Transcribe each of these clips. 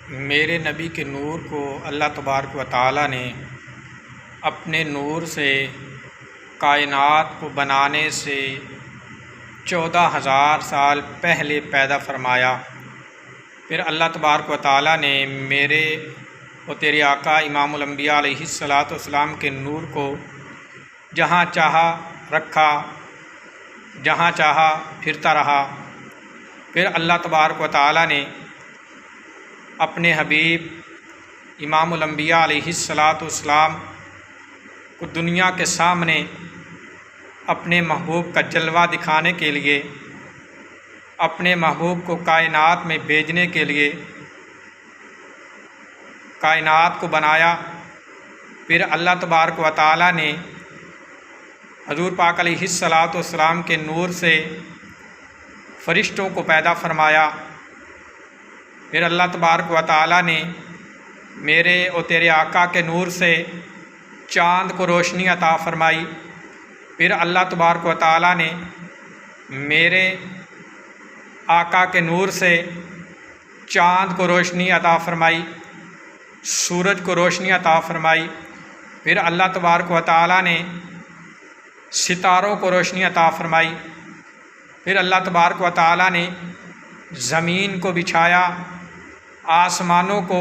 मेरे नबी के नूर को अल्लाह तबारक व तआला ने अपने नूर से कायनात को बनाने से 14,000 साल पहले पैदा फरमाया। फिर अल्लाह तबारक व तआला ने मेरे और तेरे आका इमामुल अंबिया अलैहिस्सलातु वस्सलाम के नूर को जहाँ चाहा रखा, जहाँ चाहा फिरता रहा। फिर अल्लाह तबारक व तआला ने अपने हबीब इमामुल अंबिया अलैहिस्सलातु वस्सलाम को दुनिया के सामने अपने महबूब का जलवा दिखाने के लिए, अपने महबूब को कायनात में भेजने के लिए कायनात को बनाया। फिर अल्लाह तबारक व तआला ने हजूर पाक अलैहिस्सलातु वस्सलाम के नूर से फ़रिश्तों को पैदा फरमाया। फिर अल्लाह तबारक व तआला ने मेरे और तेरे आका के नूर से चाँद को रोशनी अता फ़रमाई। फिर अल्लाह तबारक व तआला ने मेरे आका के नूर से चाँद को रोशनी अता फ़रमाई, सूरज को रोशनी अता फ़रमाई। फिर अल्लाह तबारक व तआला ने सितारों को रोशनी अता फ़रमाई। फिर अल्लाह तबारक व तआला ने ज़मीन को बिछाया, आसमानों को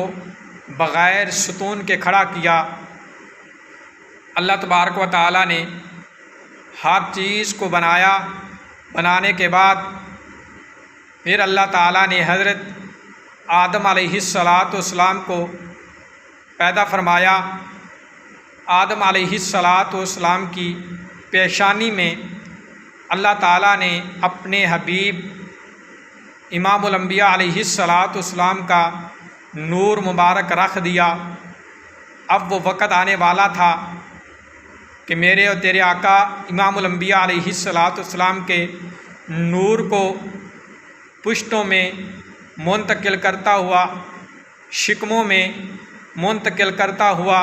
बग़ैर सुतून के खड़ा किया। अल्लाह तबारक व तआला ने हर चीज़ को बनाया। बनाने के बाद फिर अल्लाह ताला ने हज़रत आदम अलैहिस्सलातु वस्सलाम को पैदा फरमाया। आदम अलैहिस्सलातु वस्सलाम की पेशानी में अल्लाह ताला ने अपने हबीब इमामुल अंबिया अलैहिस्सलातु वस्सलाम का नूर मुबारक रख दिया। अब वो वक़्त आने वाला था कि मेरे और तेरे आका इमामुल अंबिया अलैहिस्सलातु वस्सलाम के नूर को पुश्तों में मुंतकिल करता हुआ, शिकमों में मुंतकिल करता हुआ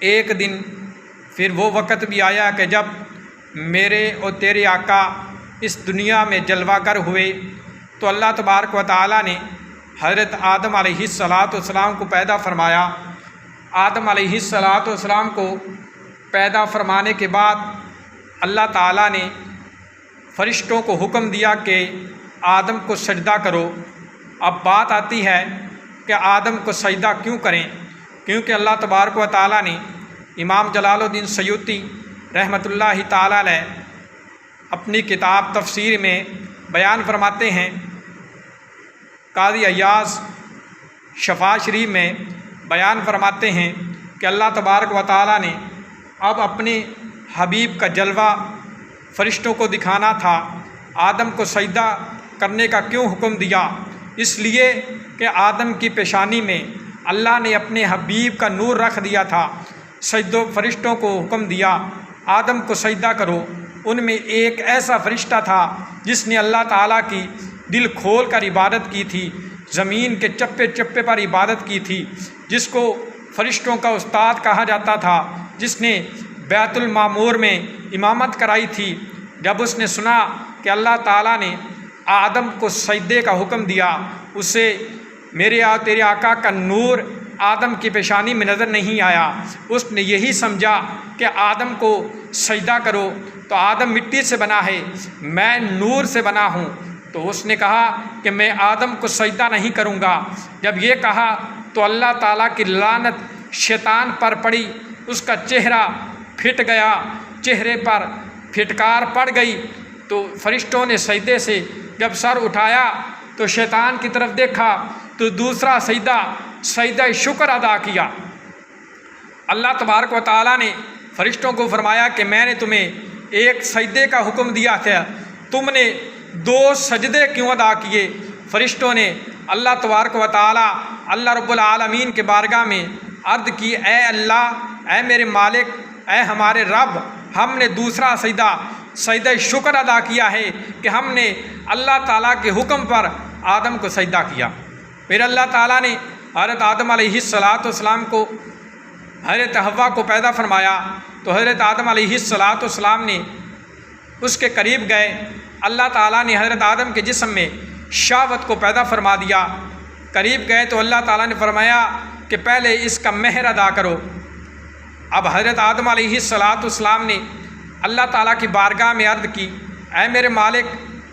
एक दिन फिर वो वक़्त भी आया कि जब मेरे और तेरे आका इस दुनिया में जलवागर हुए तो अल्लाह तबारक व तआला ने हज़रत आदम अलैहिस्सलातु वस्सलाम को पैदा फरमाया। आदम अलैहिस्सलातु वस्सलाम को पैदा फरमाने के बाद अल्लाह ताला ने फ़रिश्तों को हुक्म दिया कि आदम को सजदा करो। अब बात आती है कि आदम को सजदा क्यों करें, क्योंकि अल्लाह तबारक व तआला ने इमाम जलालुद्दीन सयूती रहमतुल्लाहि ताला अलैह अपनी किताब तफसीर में बयान फरमाते हैं। काज़ी अय्याज़ शफ़ा शरीफ में बयान फरमाते हैं कि अल्लाह तबारक व तआला ने अब अपने हबीब का जलवा फ़रिश्तों को दिखाना था। आदम को सजदा करने का क्यों हुक्म दिया? इसलिए कि आदम की पेशानी में अल्लाह ने अपने हबीब का नूर रख दिया था। सजदों फ़रिश्तों को हुक्म दिया आदम को सजदा करो। उनमें एक ऐसा फ़रिश्ता था जिसने अल्लाह ताला की दिल खोल कर इबादत की थी, ज़मीन के चप्पे चप्पे पर इबादत की थी, जिसको फ़रिश्तों का उस्ताद कहा जाता था, जिसने बैतुल मामूर में इमामत कराई थी। जब उसने सुना कि अल्लाह ताला ने आदम को सजदे का हुक्म दिया, उसे मेरे और तेरे आका का नूर आदम की पेशानी में नज़र नहीं आया। उसने यही समझा कि आदम को सजदा करो, तो आदम मिट्टी से बना है, मैं नूर से बना हूँ। तो उसने कहा कि मैं आदम को सजदा नहीं करूँगा। जब ये कहा तो अल्लाह ताला की लानत शैतान पर पड़ी, उसका चेहरा फिट गया, चेहरे पर फिटकार पड़ गई। तो फ़रिश्तों ने सजदे से जब सर उठाया तो शैतान की तरफ देखा तो दूसरा सजदा शुक्र अदा किया। अल्लाह तबारक व तआला ने फ़रिश्तों को फरमाया कि मैंने तुम्हें एक सजदे का हुक्म दिया था, तुमने 2 सजदे क्यों अदा किए? फ़रिश्तों ने अल्लाह तबारक व तआला अल्लाह रब्बुल आलमीन के बारगाह में अर्ज़ की, ए अल्लाह, ए मेरे मालिक, ए हमारे रब, हमने दूसरा सजदा शुक्र अदा किया है कि हमने अल्लाह ताला के हुक्म पर आदम को सजदा किया। फिर अल्लाह ताला ने हज़रत आदम अलैहिस्सलातु वस्सलाम को हज़रत हव्वा को पैदा फरमाया। तो हज़रत आदम अलैहिस्सलातु वस्सलाम ने उसके करीब गए। अल्लाह ताला ने हज़रत आदम के जिस्म में शहवत को पैदा फरमा दिया। करीब गए तो अल्लाह ताला ने फरमाया कि पहले इसका महर अदा करो। अब हज़रत आदम अलैहिस्सलाम ने अल्लाह ताला की बारगाह में अर्ज़ की, ऐ मेरे मालिक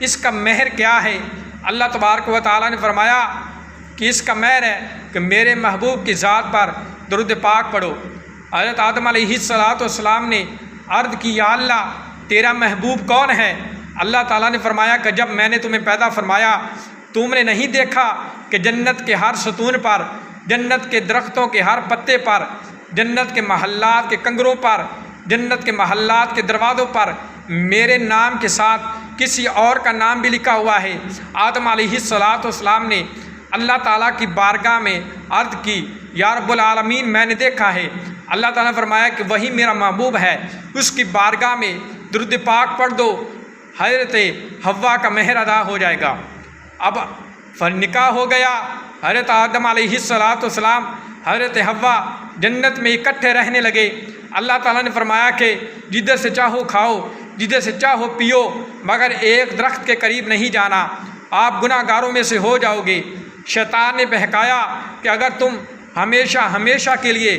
इसका महर क्या है? अल्लाह तबारक व तआला ने फरमाया कि इसका महर है कि मेरे महबूब की ज़ात पर दुरूद पाक पढ़ो। हज़रत आदम अलैहिस्सलाम ने अर्ज़ की, या अल्लाह तेरा महबूब कौन है? अल्लाह ताला ने फरमाया कि जब मैंने तुम्हें पैदा फरमाया तुमने नहीं देखा कि जन्नत के हर सतून पर, जन्नत के दरख्तों के हर पत्ते पर, जन्नत के महल्लात के कंगरों पर, जन्नत के महल्लात के दरवाज़ों पर मेरे नाम के साथ किसी और का नाम भी लिखा हुआ है। आदम अलैहिस्सलाम ने अल्लाह ताला की बारगाह में अर्ज़ की, या रब्बुल आलमीन मैंने देखा है। अल्लाह ताला ने फरमाया कि वही मेरा महबूब है, उसकी बारगाह में दुरूद पाक पढ़ दो, हज़रत हव्वा का महर अदा हो जाएगा। अब निकाह हो गया। हज़रत आदम अलैहिस्सलाम हज़रत हव्वा जन्नत में इकट्ठे रहने लगे। अल्लाह ताला ने फरमाया कि जिधर से चाहो खाओ, जिधर से चाहो पियो, मगर एक दरख्त के करीब नहीं जाना, आप गुनाहगारों में से हो जाओगे। शैतान ने बहकाया कि अगर तुम हमेशा हमेशा के लिए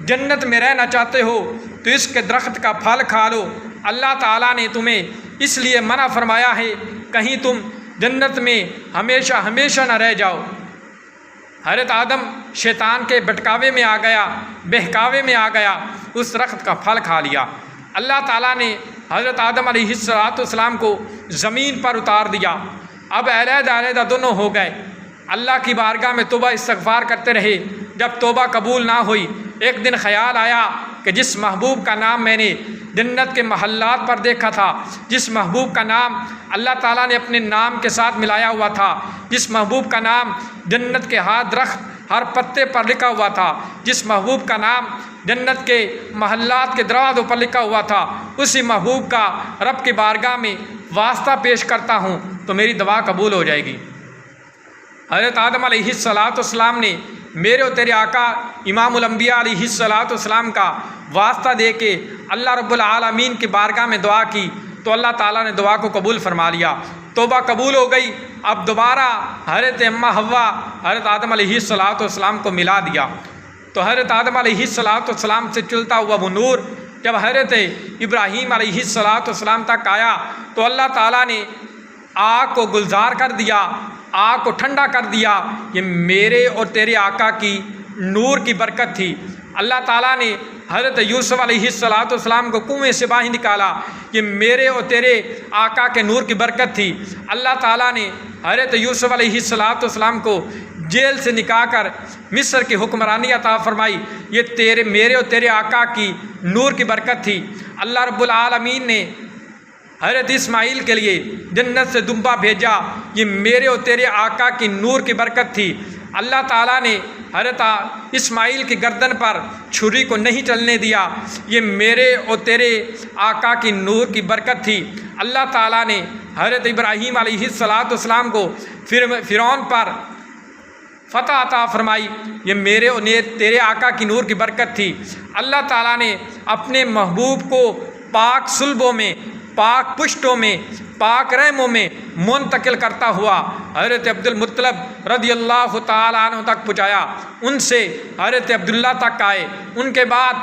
जन्नत में रहना चाहते हो तो इसके दरख्त का फल खा लो। अल्लाह ताला ने तुम्हें इसलिए मना फरमाया है कहीं तुम जन्नत में हमेशा हमेशा न रह जाओ। हज़रत आदम शैतान के भटकावे में आ गया, बहकावे में आ गया, उस दरख्त का फल खा लिया। अल्लाह ताला ने हज़रत आदम अलैहिस्सलाम को ज़मीन पर उतार दिया। अब अलहदा दोनों हो गए। अल्लाह की बारगाह में तौबा इस्तग़फ़ार करते रहे। जब तौबा कबूल ना हुई, एक दिन ख़याल आया कि जिस महबूब का नाम मैंने जन्नत के महल्लात पर देखा था, जिस महबूब का नाम अल्लाह ताला ने अपने नाम के साथ मिलाया हुआ था, जिस महबूब का नाम जन्नत के हर दरख्त हर पत्ते पर लिखा हुआ था, जिस महबूब का नाम जन्नत के महल्लात के दरवाज़ों पर लिखा हुआ था, उसी महबूब का रब की बारगाह में वास्ता पेश करता हूँ तो मेरी दुआ कबूल हो जाएगी। हज़रत आदम अलैहिस्सलाम ने मेरे और तेरे आका इमामुल अंबिया अलैहिस्सलाम का वास्ता दे के अल्लाह रब्बुल आलमीन की बारगाह में दुआ की तो अल्लाह ताला ने दुआ को कबूल फरमा लिया। तौबा कबूल हो गई। अब दोबारा हज़रत अम्मा हव्वा हज़रत आदम अलैहिस्सलाम को मिला दिया तो हज़रत आदम अलैहिस्सलाम से चलता हुआ वो नूर जब हज़रत इब्राहीम अलैहिस्सलाम तक आया तो अल्लाह ताला ने आग को गुलजार कर दिया, आग को ठंडा कर दिया। ये मेरे और तेरे आका की नूर की बरकत थी। अल्लाह ताला ने हज़रत यूसुफ अलैहिस्सलाम को कुएं से बाहर निकाला, ये मेरे और तेरे आका के नूर की बरकत थी। अल्लाह ताला ने हज़रत यूसुफ अलैहिस्सलाम को जेल से निकाल कर मिस्र की हुक्मरानी अता फरमाई, ये मेरे और तेरे आका की नूर की बरकत थी। अल्लाह रब्बुल आलमीन ने हज़रत इस्माइल के लिए जन्नत से दुम्बा भेजा, ये मेरे और तेरे आका की नूर की बरकत थी। अल्लाह ताला ने हज़रत इस्माइल की गर्दन पर छुरी को नहीं चलने दिया, ये मेरे और तेरे आका की नूर की बरकत थी। अल्लाह ताला ने हज़रत इब्राहीम अलैहिस्सलाम को फ़िरौन पर फ़तह अता फरमाई, ये मेरे और तेरे आका की नूर की बरकत थी। अल्लाह ताला ने अपने महबूब को पाक सुल्बों में, पाक पुश्तों में, पाक रहमों में मुंतकिल करता हुआ हज़रत अब्दुल मुत्तलब रज़ियल्लाहु ताला अन्हु तक पहुँचाया। उनसे हज़रत अब्दुल्ला तक आए। उनके बाद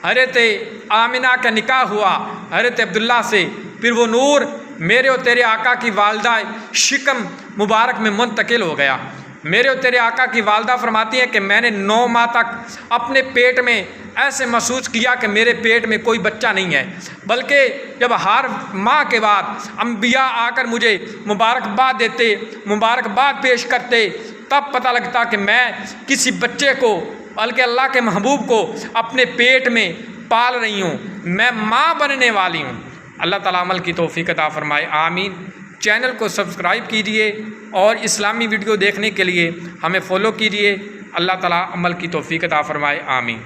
हज़रत आमिना का निकाह हुआ हज़रत अब्दुल्ला से। फिर वो नूर मेरे और तेरे आका की वालदा शिकम मुबारक में मुंतकिल हो गया। मेरे और तेरे आका की वालदा फरमाती है कि मैंने 9 माह तक अपने पेट में ऐसे महसूस किया कि मेरे पेट में कोई बच्चा नहीं है, बल्कि जब हर माह के बाद अंबिया आकर मुझे मुबारकबाद देते, मुबारकबाद पेश करते, तब पता लगता कि मैं किसी बच्चे को, बल्कि अल्लाह के महबूब को अपने पेट में पाल रही हूँ, मैं माँ बनने वाली हूँ। अल्लाह ताला अमल की तौफीक अता फरमाए, आमीन। चैनल को सब्सक्राइब कीजिए और इस्लामी वीडियो देखने के लिए हमें फॉलो कीजिए। अल्लाह ताला अमल की तौफीक अता फरमाए, आमीन।